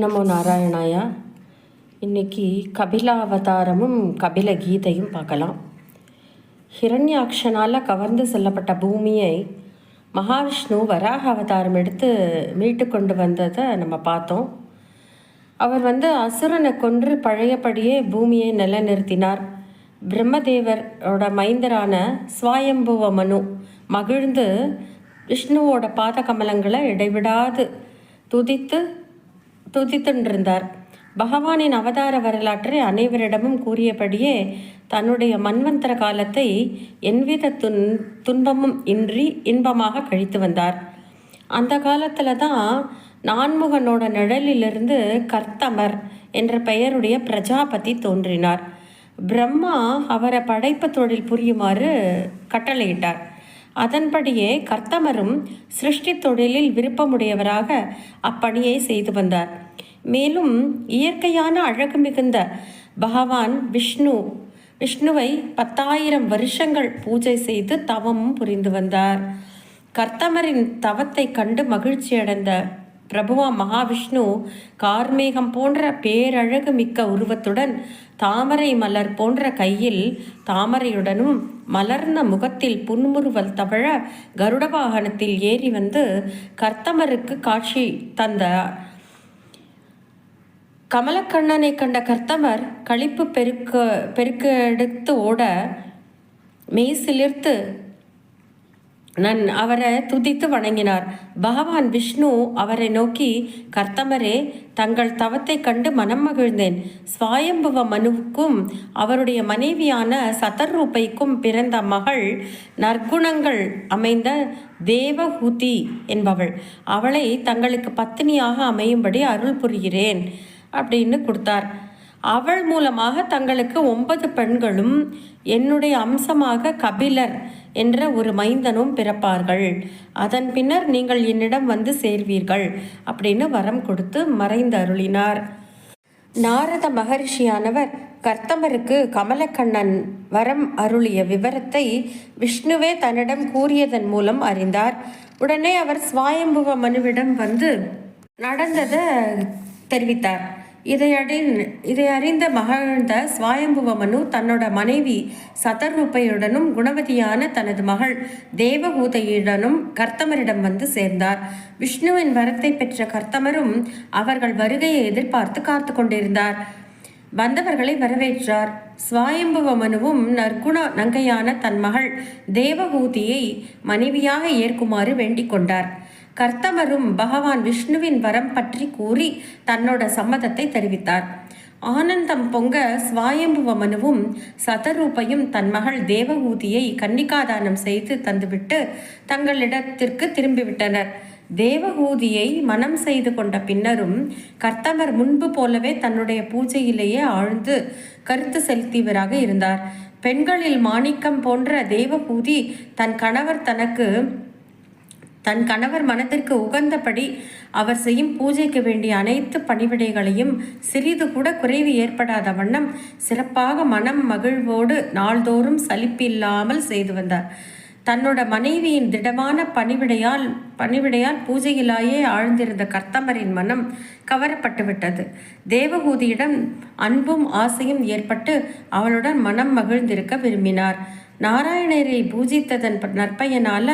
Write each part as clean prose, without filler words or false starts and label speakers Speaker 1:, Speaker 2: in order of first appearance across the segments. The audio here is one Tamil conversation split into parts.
Speaker 1: நமோ நாராயணாயா. இன்னைக்கு கபிலாவதாரமும் கபில கீதையும் பார்க்கலாம். ஹிரண்யாக்ஷனால் கவர்ந்து செல்லப்பட்ட பூமியை மகாவிஷ்ணு வராக அவதாரம் எடுத்து மீட்டு கொண்டு வந்ததை நம்ம பார்த்தோம். அவர் அசுரனை கொன்று பழையபடியே பூமியை நிலைநிறுத்தினார். பிரம்மதேவரோட மைந்தரான ஸ்வயம்புவ மனு மகிழ்ந்து விஷ்ணுவோட பாத கமலங்களை இடைவிடாது துதித்துன்றிருந்தார். பகவானின் அவதார வரலாற்றை அனைவரிடமும் கூறியபடியே தன்னுடைய மன்வந்தர காலத்தை எவ்வித துன்பமும் இன்றி இன்பமாக கழித்து வந்தார். அந்த காலத்தில் தான் நான்முகனோட நிழலிலிருந்து கர்த்தமர் என்ற பெயருடைய பிரஜாபதி தோன்றினார். பிரம்மா அவரை படைப்பு தொழில் புரியுமாறு கட்டளையிட்டார். அதன்படியே கர்த்தமரும் சிருஷ்டி தொழிலில் விருப்பமுடையவராக அப்பணியை செய்து வந்தார். மேலும் இயற்கையான அழகு மிகுந்த பகவான் விஷ்ணுவை 10,000 வருஷங்கள் பூஜை செய்து தவமும் புரிந்து வந்தார். கர்த்தமரின் தவத்தை கண்டு மகிழ்ச்சியடைந்த பிரபுவா மகாவிஷ்ணு கார்மேகம் போன்ற பேரழகு மிக்க உருவத்துடன் தாமரை மலர் போன்ற கையில் தாமரையுடனும் மலர்ந்த முகத்தில் புன்முறுவல் தவழ கருட வாகனத்தில் ஏறி கர்த்தமருக்கு காட்சி தந்தார். கமலக்கண்ணனை கண்ட கர்த்தமர் களிப்பு பெருக்கெடுத்து ஓட மெய்சிலிர்த்து அவரை துதித்து வணங்கினார். பகவான் விஷ்ணு அவரை நோக்கி, கர்த்தமரே, தங்கள் தவத்தை கண்டு மனம் மகிழ்ந்தேன். ஸ்வயம்புவ மனுவுக்கும் அவருடைய மனைவியான சதர்ரூபைக்கும் பிறந்த மகள் நற்குணங்கள் அமைந்த தேவஹூதி என்பவள். அவளை தங்களுக்கு பத்தினியாக அமையும்படி அருள் புரிகிறேன் அப்படின்னு கொடுத்தார். அவள் மூலமாக தங்களுக்கு 9 பெண்களும் என்னுடைய அம்சமாக கபிலர் என்ற ஒரு மைந்தனும் பிறப்பார்கள். அதன் பின்னர் நீங்கள் என்னிடம் சேர்வீர்கள் அப்படின்னு வரம் கொடுத்து மறைந்து அருளினார். நாரத மகரிஷியானவர் கர்த்தமருக்கு கமலக்கண்ணன் வரம் அருளிய விவரத்தை விஷ்ணுவே தன்னிடம் கூறியதன் மூலம் அறிந்தார். உடனே அவர் ஸ்வயம்புவ மனுவிடம் நடந்ததை தெரிவித்தார். இதை அறிந்த மகிழ்ந்த ஸ்வயம்புவ மனு தன்னோட மனைவி சதர்ரூபையுடனும் குணவதியான தனது மகள் தேவஹூதையுடனும் கர்த்தமரிடம் சேர்ந்தார். விஷ்ணுவின் வரத்தை பெற்ற கர்த்தமரும் அவர்கள் வருகையை எதிர்பார்த்து காத்து கொண்டிருந்தார். வந்தவர்களை வரவேற்றார். ஸ்வயம்புவ மனுவும் நற்குண நங்கையான தன் மகள் தேவஹூதியை மனைவியாக ஏற்குமாறு வேண்டிக் கொண்டார். கர்த்தமரும் பகவான் விஷ்ணுவின் வரம் பற்றி கூறி தன்னோட சம்மதத்தை தெரிவித்தார். ஆனந்தம் பொங்க ஸ்வயம்புவ மனுவும் சதரூபையும் தன் மகள் தேவஹூதியை கன்னிகாதானம் செய்து தந்துவிட்டு தங்களிடத்திற்கு திரும்பிவிட்டனர். தேவஹூதியை மனம் செய்து கொண்ட பின்னரும் கர்த்தமர் முன்பு போலவே தன்னுடைய பூஜையிலேயே ஆழ்ந்து கருத்து செலுத்தியவராக இருந்தார். பெண்களில் மாணிக்கம் போன்ற தேவஹூதி தன் கணவர் மனத்திற்கு உகந்தபடி அவர் செய்யும் பூஜைக்கு வேண்டிய அனைத்து பணிவிடைகளையும் சிறிது கூட குறைவு ஏற்படாத வண்ணம் சிறப்பாக மனம் மகிழ்வோடு நாள்தோறும் சலிப்பில்லாமல் செய்து வந்தார். தன்னோட மனைவியின் திடமான பணிவிடையால் பூஜையிலாயே ஆழ்ந்திருந்த கர்த்தமரின் மனம் கவரப்பட்டுவிட்டது. தேவஹூதியிடம் அன்பும் ஆசையும் ஏற்பட்டு அவளுடன் மனம் மகிழ்ந்திருக்க விரும்பினார். நாராயணரை பூஜித்ததன் நற்பயனால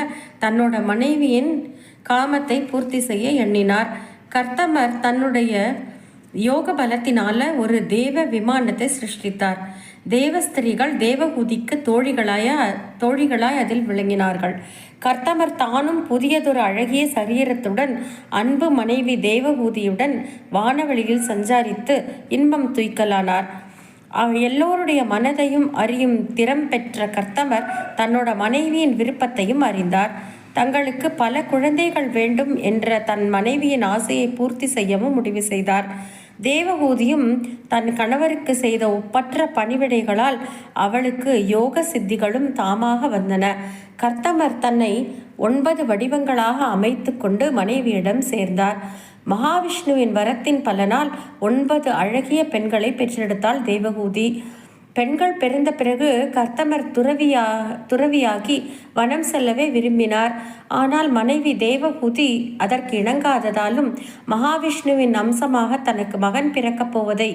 Speaker 1: தன்னோட மனைவியின் காமத்தை பூர்த்தி செய்ய எண்ணினார். கர்த்தமர் தன்னுடைய யோக பலத்தினால ஒரு தேவ விமானத்தை சிருஷ்டித்தார். தேவஸ்திரீகள் தேவஹூதிக்கு தோழிகளாய் அதில் விளங்கினார்கள். கர்த்தமர் தானும் புதியதொரு அழகிய சரீரத்துடன் அன்பு மனைவி தேவஹூதியுடன் வானவெளியில் சஞ்சாரித்து இன்பம் துய்க்கலானார். எல்லோருடைய மனதையும் அறியும் திறம் பெற்ற கர்த்தமர் தன்னோட மனைவியின் விருப்பத்தையும் அறிந்தார். தங்களுக்கு பல குழந்தைகள் வேண்டும் என்ற தன் மனைவியின் ஆசையை பூர்த்தி செய்யவும் முடிவு செய்தார். தேவஹூதியும் தன் கணவருக்கு செய்த ஒப்பற்ற பணிவிடைகளால் அவளுக்கு யோக சித்திகளும் தாமாக வந்தன. கர்த்தமர் தன்னை 9 வடிவங்களாக அமைத்து கொண்டு மனைவியிடம் சேர்ந்தார். மகாவிஷ்ணுவின் வரத்தின் பலனால் 9 அழகிய பெண்களை பெற்றெடுத்தாள் தேவஹூதி. பெண்கள் பிறந்த பிறகு கர்த்தமர் துறவியாகி வனம் செல்லவே விரும்பினார். ஆனால் மனைவி தேவஹூதி அதற்கு இணங்காததாலும் மகாவிஷ்ணுவின் அம்சமாக தனக்கு மகன் பிறக்கப் போவதை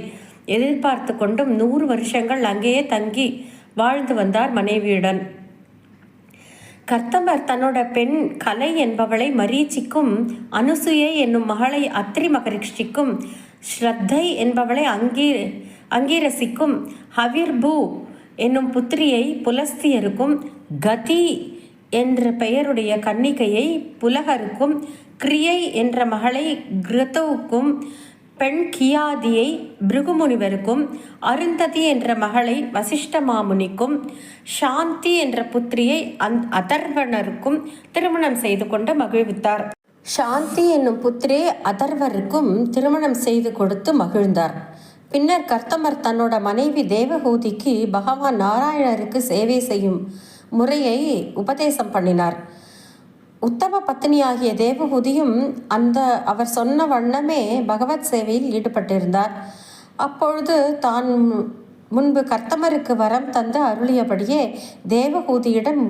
Speaker 1: எதிர்பார்த்து கொண்டும் 100 வருஷங்கள் அங்கேயே தங்கி வாழ்ந்து வந்தார் மனைவியுடன். கர்த்தமர் தன்னோட பெண் கலை என்பவளை மரீச்சிக்கும், அனுசுயை என்னும் மகளை அத்ரி மகரிஷிக்கும், ஸ்ரத்தை என்பவளை அங்கீரசிக்கும், ஹவிர்பூ என்னும் புத்திரியை புலஸ்தியருக்கும், கதி என்ற பெயருடைய கன்னிகையை புலகருக்கும், கிரியை என்ற மகளை கிருத்தவுக்கும், பெண் கியாதியை பிருகுமுனிவருக்கும், அருந்ததி என்ற மகளை வசிஷ்ட மாமுனிக்கும், சாந்தி என்ற புத்திரியை அதர்வனருக்கும் திருமணம் செய்து கொண்டு மகிழ்வித்தார். சாந்தி என்னும் புத்திரியை அதர்வருக்கும் திருமணம் செய்து கொடுத்து மகிழ்ந்தார். பின்னர் கர்த்தமர் தன்னோட மனைவி தேவஹூதிக்கு பகவான் நாராயணருக்கு சேவை செய்யும் முறையை உபதேசம் பண்ணினார். உத்தம பத்தினியாகிய தேவஹூதியும் அவர் சொன்ன வண்ணமே பகவத் சேவையில் ஈடுபட்டிருந்தார். அப்பொழுது தான் முன்பு கர்த்தமருக்கு வரம் தந்து அருளியபடியே தேவஹூதியிடம்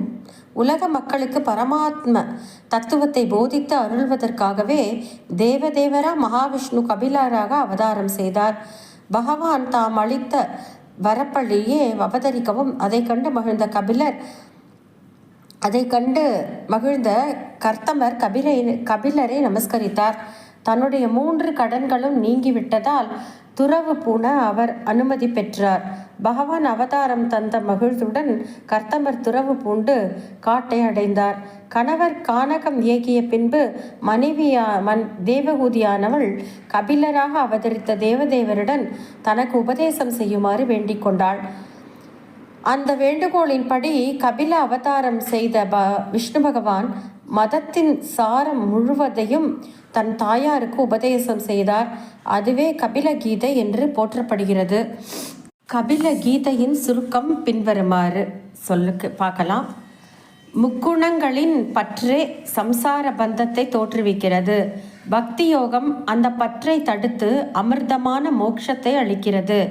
Speaker 1: உலக மக்களுக்கு பரமாத்ம தத்துவத்தை போதித்து அருள்வதற்காகவே தேவதேவரா மகாவிஷ்ணு கபிலராக அவதாரம் செய்தார். பகவான் தாம் அளித்த வரப்பள்ளியே அவதரிக்கவும் அதை கண்டு மகிழ்ந்த கர்த்தமர் கபிலரை நமஸ்கரித்தார். தன்னுடைய 3 கடன்களும் நீங்கிவிட்டதால் துறவு பூண அவர் அனுமதி பெற்றார். பகவான் அவதாரம் தந்த மகிழ்வுடன் கர்த்தமர் துறவு பூண்டு காட்டை அடைந்தார். கணவர் கானகம் ஏகிய பின்பு தேவஹூதியானவள் கபிலராக அவதரித்த தேவதேவருடன் தனக்கு உபதேசம் செய்யுமாறு வேண்டிக் கொண்டாள். அந்த வேண்டுகோளின்படி கபில அவதாரம் செய்த விஷ்ணு பகவான் மதத்தின் சாரம் முழுவதையும் தன் தாயாருக்கு உபதேசம் செய்தார். அதுவே கபில கீதை என்று போற்றப்படுகிறது. கபில கீதையின் சுருக்கம் பின்வருமாறு பார்க்கலாம். முக்குணங்களின் பற்றே சம்சார பந்தத்தை தோற்றுவிக்கிறது. பக்தி யோகம் அந்த பற்றை தடுத்து அமிர்தமான மோட்சத்தை அளிக்கிறது.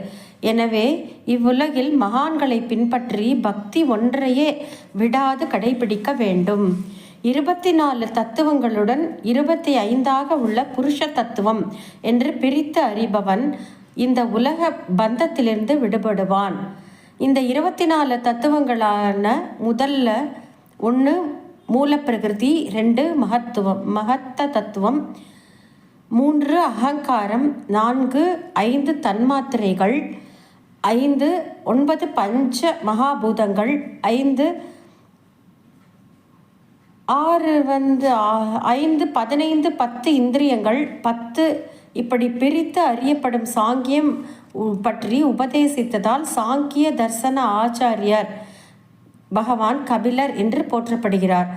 Speaker 1: எனவே இவ்வுலகில் மகான்களை பின்பற்றி பக்தி ஒன்றையே விடாது கடைபிடிக்க வேண்டும். 24 தத்துவங்களுடன் 25ஆக உள்ள புருஷ தத்துவம் என்று பிரித்து அறிபவன் இந்த உலக பந்தத்திலிருந்து விடுபடுவான். இந்த 24 தத்துவங்களான முதல்ல 1 மூலப்பிரகிருதி, 2 மகத்த தத்துவம், 3 அகங்காரம், 4 5 தன்மாத்திரைகள், 9 பஞ்ச மகாபூதங்கள், 6 15 10 இந்திரியங்கள், 10 இப்படி பிரித்து அறியப்படும் சாங்கியம் பற்றி உபதேசித்ததால் சாங்கிய தர்சன ஆச்சாரியர் பகவான் கபிலர் என்று போற்றப்படுகிறார்.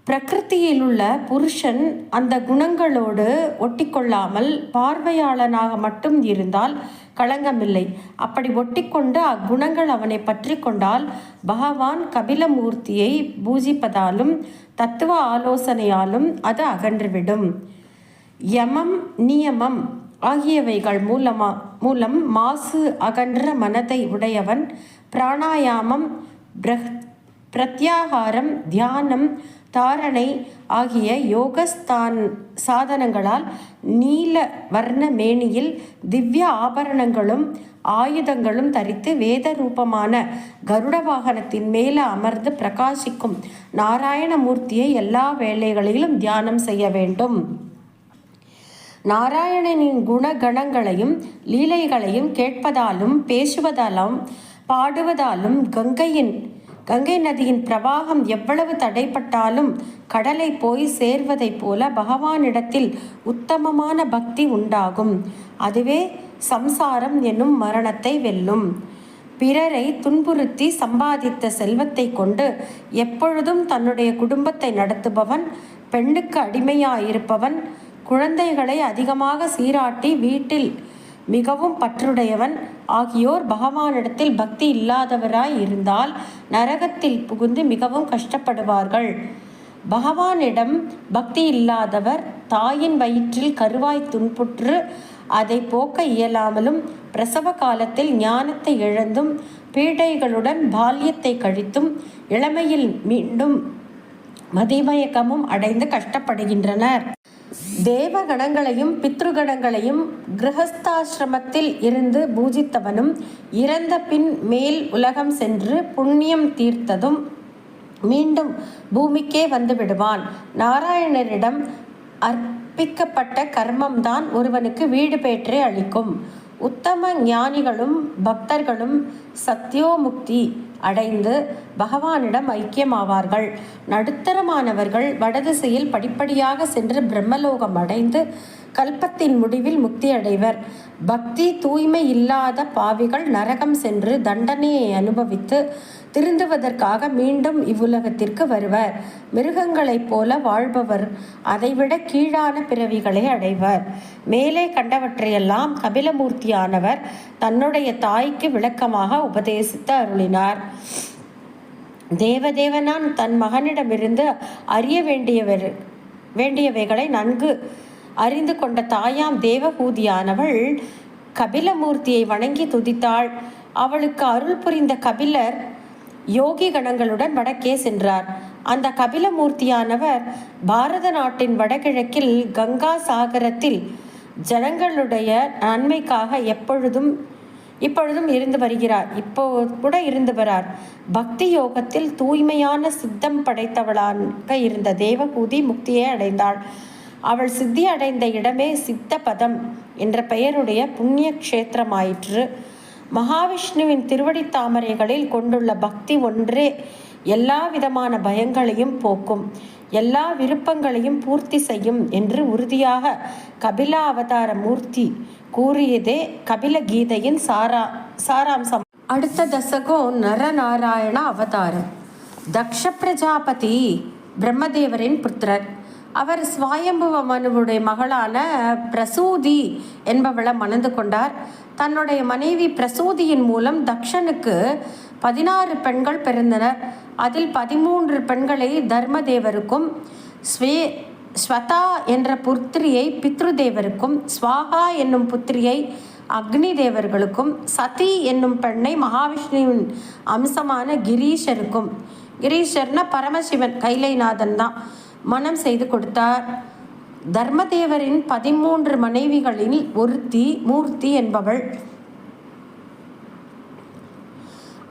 Speaker 1: பிரகிருத்தியில் உள்ள புருஷன் அந்த குணங்களோடு ஒட்டிக்கொள்ளாமல் பார்வையாளனாக மட்டும் இருந்தால் களங்கமில்லை. அப்படி ஒட்டிக்கொண்டு அக்குணங்கள் அவனை பற்றி கொண்டால் பகவான் கபிலமூர்த்தியை பூஜிப்பதாலும் தத்துவ ஆலோசனையாலும் அது அகன்றுவிடும். யமம் நியமம் ஆகியவைகள் மூலம் மாசு அகன்ற மனதை உடையவன் பிராணாயாமம், பிரத்யாகாரம், தியானம், தாரணை ஆகிய சாதனங்களால் நீல வர்ண மேனியில் திவ்ய ஆபரணங்களும் ஆயுதங்களும் தரித்து வேத ரூபமான கருட வாகனத்தின் மேலே அமர்ந்து பிரகாசிக்கும் நாராயணமூர்த்தியை எல்லா வேளைகளிலும் தியானம் செய்ய வேண்டும். நாராயணனின் குணகணங்களையும் லீலைகளையும் கேட்பதாலும் பேசுவதாலும் பாடுவதாலும் கங்கை நதியின் பிரவாகம் எவ்வளவு தடைப்பட்டாலும் கடலை போய் சேர்வதைப் போல பகவானிடத்தில் உத்தமமான பக்தி உண்டாகும். அதுவே சம்சாரம் என்னும் மரணத்தை வெல்லும். பிறரை துன்புறுத்தி சம்பாதித்த செல்வத்தை கொண்டு எப்பொழுதும் தன்னுடைய குடும்பத்தை நடத்துபவன், பெண்ணுக்கு அடிமையாயிருப்பவன், குழந்தைகளை அதிகமாக சீராட்டி வீட்டில் மிகவும் பற்றுடையவன் ஆகியோர் பகவானிடத்தில் பக்தி இல்லாதவராய் இருந்தால் நரகத்தில் புகுந்து மிகவும் கஷ்டப்படுவார்கள். பகவானிடம் பக்தி இல்லாதவர் தாயின் வயிற்றில் கருவாய் துன்புற்று அதை போக்க இயலாமலும் பிரசவ காலத்தில் ஞானத்தை இழந்தும் பீடைகளுடன் பால்யத்தை கழித்தும் இளமையில் மீண்டும் மதிமயக்கமும் அடைந்து கஷ்டப்படுகின்றனர். தேவகணங்களையும் பித்ருகணங்களையும் கிரகஸ்தாசிரமத்தில் இருந்து பூஜித்தவனும் இறந்த பின் மேல் உலகம் சென்று புண்ணியம் தீர்த்ததும் மீண்டும் பூமிக்கே வந்து விடுவான். நாராயணரிடம் அர்ப்பிக்கப்பட்ட கர்மம்தான் ஒருவனுக்கு வீடு பேற்றை அளிக்கும். உத்தம ஞானிகளும் பக்தர்களும் சத்யோமுக்தி அடைந்து பகவானிடம் ஐக்கியமாவார்கள். நடுத்தரமானவர்கள் வடதிசையில் படிப்படியாக சென்று பிரம்மலோகம் அடைந்து கல்பத்தின் முடிவில் முக்தி அடைவர். பக்தி தூய்மை இல்லாத பாவிகள் நரகம் சென்று தண்டனையை அனுபவித்து திருந்துவதற்காக மீண்டும் இவ்வுலகத்திற்கு வருவர். மிருகங்களைப் போல வாழ்பவர் அதைவிட கீழான பிறவிகளை அடைவர். மேலே கண்டவற்றையெல்லாம் கபிலமூர்த்தியானவர் தன்னுடைய தாய்க்கு விளக்கமாக உபதேசித்து அருளினார். தேவதேவனான் தன் மகனிடமிருந்து அறிய வேண்டியவைகளை நன்கு அறிந்து கொண்ட தாயாம் தேவகூதியானவள் கபிலமூர்த்தியை வணங்கி துதித்தாள். அவளுக்கு அருள் புரிந்த கபிலர் யோகி கணங்களுடன் வடக்கே சென்றார். அந்த கபிலமூர்த்தியானவர் பாரத நாட்டின் வடகிழக்கில் கங்கா சாகரத்தில் ஜனங்களுடைய நன்மைக்காக இப்பொழுதும் இருந்து வருகிறார். இப்போ கூட இருந்து வரார். பக்தி யோகத்தில் தூய்மையான சித்தம் படைத்தவளாக இருந்த தேவகூதி முக்தியை அடைந்தாள். அவள் சித்தி அடைந்த இடமே சித்தபதம் என்ற பெயருடைய புண்ணிய க்ஷேத்திரமாயிற்று. மகாவிஷ்ணுவின் திருவடி தாமரைகளில் கொண்டுள்ள பக்தி ஒன்றே எல்லா விதமான பயங்களையும் போக்கும், எல்லா விருப்பங்களையும் பூர்த்தி செய்யும் என்று உறுதியாக கபில அவதார மூர்த்தி கூறியதே கபில கீதையின் சாராம்சம். அடுத்த தசகம் நரநாராயண அவதாரம். தக்ஷ பிரஜாபதி பிரம்மதேவரின் புத்திரர். அவர் ஸ்வயம்புவ மனுவுடைய மகளான பிரசூதி என்பவளை மணந்து கொண்டார். தன்னுடைய மனைவி பிரசூதியின் மூலம் தக்ஷனுக்கு 16 பெண்கள் பிறந்தனர். அதில் 13 பெண்களை தர்மதேவருக்கும், ஸ்வதா என்ற புத்திரியை பித்ருதேவருக்கும், ஸ்வாகா என்னும் புத்திரியை அக்னி தேவர்களுக்கும், சதி என்னும் பெண்ணை மகாவிஷ்ணுவின் அம்சமான கிரீஷருக்கும், கிரீஷர்னா பரமசிவன் கைலைநாதன் தான், மனம் செய்து கொடுத்தார். தர்மதேவரின் 13 மனைவிகளில் ஒருத்தி மூர்த்தி என்பவள்.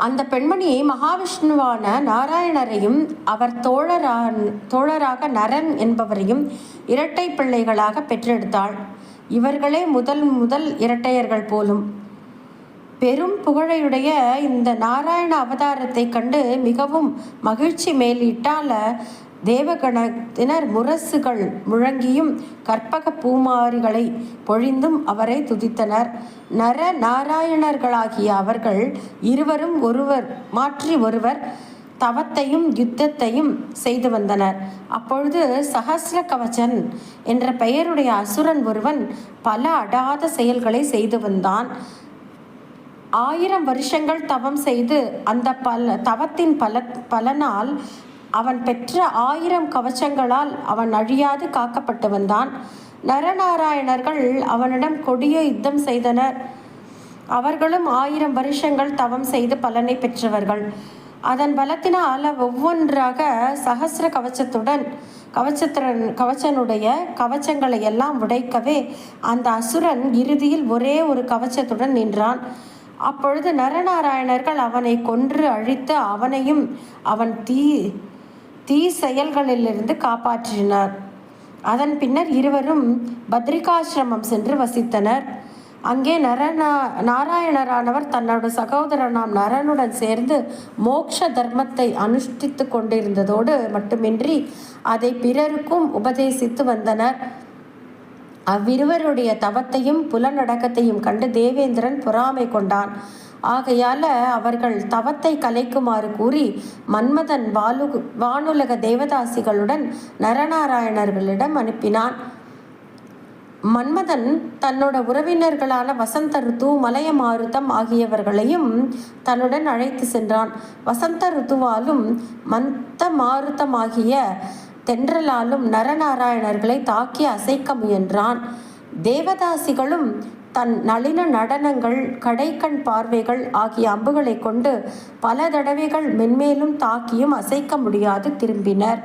Speaker 1: அந்த பெண்மணி மகாவிஷ்ணுவான நாராயணரையும் அவர் தோழராக நரன் என்பவரையும் இரட்டை பிள்ளைகளாக பெற்றெடுத்தாள். இவர்களே முதல் இரட்டையர்கள் போலும். பெரும் புகழையுடைய இந்த நாராயண அவதாரத்தை கண்டு மிகவும் மகிழ்ச்சி மேலிட்டால தேவகணத்தினர் முரசுகள் முழங்கியும் கற்பக பூமாரிகளை பொழிந்தும் அவரை துதித்தனர். நர நாராயணர்களாகிய அவர்கள் இருவரும் ஒருவர் மாற்றி ஒருவர் தவத்தையும் யுத்தத்தையும் செய்து வந்தனர். அப்பொழுது சஹஸ்ர கவச்சன் என்ற பெயருடைய அசுரன் ஒருவன் பல அடாத செயல்களை செய்து வந்தான். 1000 வருஷங்கள் தவம் செய்து அந்த தவத்தின் பலனால் அவன் பெற்ற 1000 கவச்சங்களால் அவன் அழியாது காக்கப்பட்டு வந்தான். நரநாராயணர்கள் அவனிடம் கொடிய யுத்தம் செய்தனர். அவர்களும் 1000 வருஷங்கள் தவம் செய்து பலனை பெற்றவர்கள். அதன் பலத்தினால் ஒவ்வொன்றாக சஹஸ்ர கவச்சனுடைய கவச்சங்களை எல்லாம் உடைக்கவே அந்த அசுரன் இறுதியில் ஒரே ஒரு கவச்சத்துடன் நின்றான். அப்பொழுது நரநாராயணர்கள் அவனை கொன்று அழித்து அவனையும் அவன் தீ செயல்களிலிருந்து காப்பாற்றினார். அதன் பின்னர் இருவரும் பத்ரிகாசிரமம் சென்று வசித்தனர். அங்கே நாராயணரானவர் தன்னோட சகோதரனாம் நரனுடன் சேர்ந்து மோட்ச தர்மத்தை அனுஷ்டித்து கொண்டிருந்ததோடு மட்டுமின்றி அதை பிறருக்கும் உபதேசித்து வந்தனர். அவ்விருவருடைய தவத்தையும் புலநடக்கத்தையும் கண்டு தேவேந்திரன் பொறாமை கொண்டான். ஆகையால அவர்கள் தவத்தை கலைக்குமாறு கூறி மன்மதன் வானுலக தேவதாசிகளுடன் நரநாராயணர்களிடம் அனுப்பினான். மன்மதன் தன்னோட உறவினர்களான வசந்த ருத்து, மலைய மாருதம் ஆகியவர்களையும் தன்னுடன் அழைத்து சென்றான். வசந்த ருத்துவாலும் மந்த மாருதமாகிய தென்றலாலும் நரநாராயணர்களை தாக்கி அசைக்க முயன்றான். தேவதாசிகளும் தன் நளின நடனங்கள், கடைக்கண் பார்வைகள் ஆகிய அம்புகளை கொண்டு பல தடவைகள் மென்மேலும் தாக்கியும் அசைக்க முடியாது திரும்பினர்.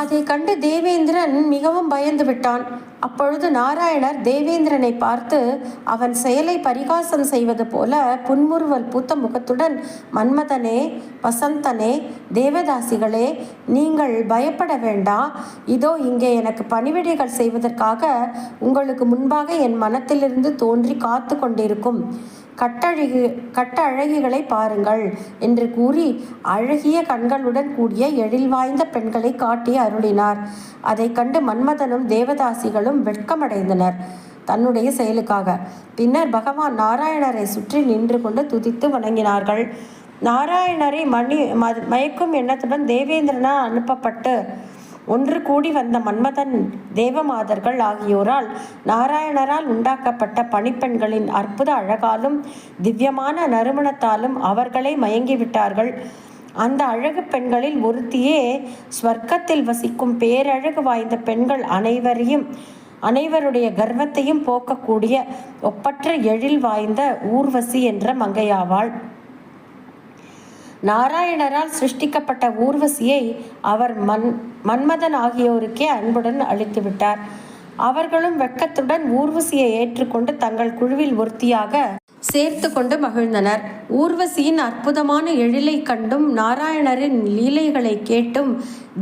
Speaker 1: அதை கண்டு தேவேந்திரன் மிகவும் பயந்து விட்டான். அப்பொழுது நாராயணர் தேவேந்திரனை பார்த்து அவன் செயலை பரிகாசம் செய்வது போல புன்முறுவல் பூத்த முகத்துடன், மன்மதனே, வசந்தனே, தேவதாசிகளே, நீங்கள் பயப்பட வேண்டாம். இதோ இங்கே எனக்கு பணிவிடைகள் செய்வதற்காக உங்களுக்கு முன்பாக என் மனத்திலிருந்து தோன்றி காத்து கொண்டிருக்கும் கட்டழகிகளை பாருங்கள் என்று கூறி அழகிய கண்களுடன் கூடிய எழில் வாய்ந்த பெண்களை காட்டி அருளினார். அதை கண்டு மன்மதனும் தேவதாசிகளும் வெட்கமடைந்தனர் தன்னுடைய செயலுக்காக. பின்னர் பகவான் நாராயணரை சுற்றி நின்று கொண்டு துதித்து வணங்கினார்கள். நாராயணரை மயக்கும் எண்ணத்துடன் தேவேந்திரனால் அனுப்பப்பட்டு ஒன்று கூடி வந்த மன்மதன், தேவமாதர்கள் ஆகியோரால் நாராயணரால் உண்டாக்கப்பட்ட பணிப்பெண்களின் அற்புத அழகாலும் திவ்யமான நறுமணத்தாலும் அவர்களே மயங்கிவிட்டார்கள். அந்த அழகு பெண்களில் ஒருத்தியே ஸ்வர்க்கத்தில் வசிக்கும் பேரழகு வாய்ந்த பெண்கள் அனைவருடைய கர்வத்தையும் போக்கக்கூடிய ஒப்பற்ற எழில் வாய்ந்த ஊர்வசி என்ற மங்கையாவாள். நாராயணரால் சிருஷ்டிக்கப்பட்ட ஊர்வசியை அவர் மன்மதன் ஆகியோருக்கே அன்புடன் அளித்துவிட்டார். அவர்களும் வெட்கத்துடன் ஊர்வசியை ஏற்றுக்கொண்டு தங்கள் குழுவில் ஒருத்தியாக சேர்த்து கொண்டு மகிழ்ந்தனர். ஊர்வசியின் அற்புதமான எழிலை கண்டும் நாராயணரின் லீலைகளை கேட்டும்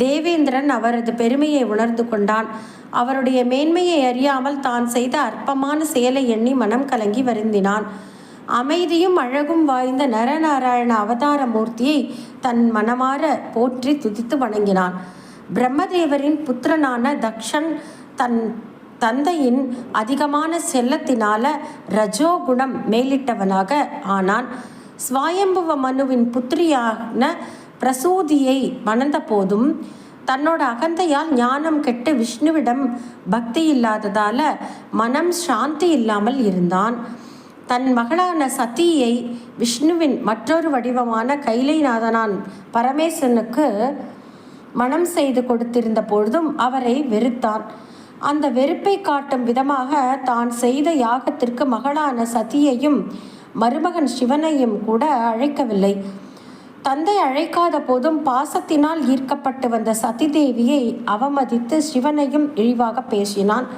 Speaker 1: தேவேந்திரன் அவரது பெருமையை உணர்ந்து கொண்டான். அவருடைய மேன்மையை அறியாமல் தான் செய்த அற்பமான செயலை எண்ணி மனம் கலங்கி வருந்தினான். அமைதியும் அழகும் வாய்ந்த நரநாராயண அவதார மூர்த்தியை தன் மனமாற போற்றி துதித்து வணங்கினான். பிரம்மதேவரின் புத்திரனான தக்ஷன் தன் தந்தையின் அதிகமான செல்லத்தினால ரஜோகுணம் மேலிட்டவனாக ஆனான். ஸ்வயம்புவ மனுவின் புத்திரியான பிரசூதியை மணந்த போதும் தன்னோட அகந்தையால் ஞானம் கெட்டு விஷ்ணுவிடம் பக்தி இல்லாததால மனம் சாந்தி இல்லாமல் இருந்தான். தன் மகளான சதியை விஷ்ணுவின் மற்றொரு வடிவமான கைலைநாதனான் பரமேஸ்வரனுக்கு மனம் செய்து கொடுத்திருந்த பொழுதும் அவரை வெறுத்தான். அந்த வெறுப்பை காட்டும் விதமாக தான் செய்த யாகத்திற்கு மகளான சதியையும் மருமகன் சிவனையும் கூட அழைக்கவில்லை. தந்தை அழைக்காத போதும் பாசத்தினால் ஈர்க்கப்பட்டு வந்த சதிதேவியை அவமதித்து சிவனையும் இழிவாக பேசினான்.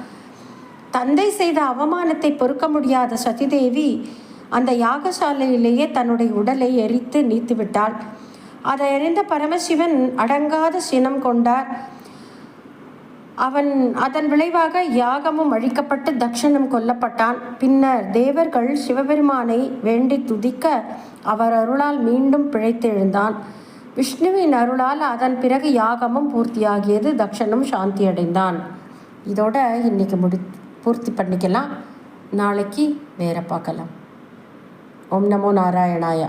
Speaker 1: தந்தை செய்த அவமானத்தை பொறுக்க முடியாத சதிதேவி அந்த யாகசாலையிலேயே தன்னுடைய உடலை எரித்து நீத்துவிட்டாள். அதை அறிந்த பரமசிவன் அடங்காத சினம் கொண்டார். அதன் விளைவாக யாகமும் அழிக்கப்பட்டு தக்ஷனும் கொல்லப்பட்டான். பின்னர் தேவர்கள் சிவபெருமானை வேண்டி துதிக்க அவர் அருளால் மீண்டும் பிழைத்தெழுந்தான். விஷ்ணுவின் அருளால் அதன் பிறகு யாகமும் பூர்த்தியாகியது. தக்ஷனும் சாந்தி அடைந்தான். இதோட இன்னைக்கு பூர்த்தி பண்ணிக்கலாம். நாளைக்கு வேற பார்க்கலாம். ஓம் நமோ நாராயணாய.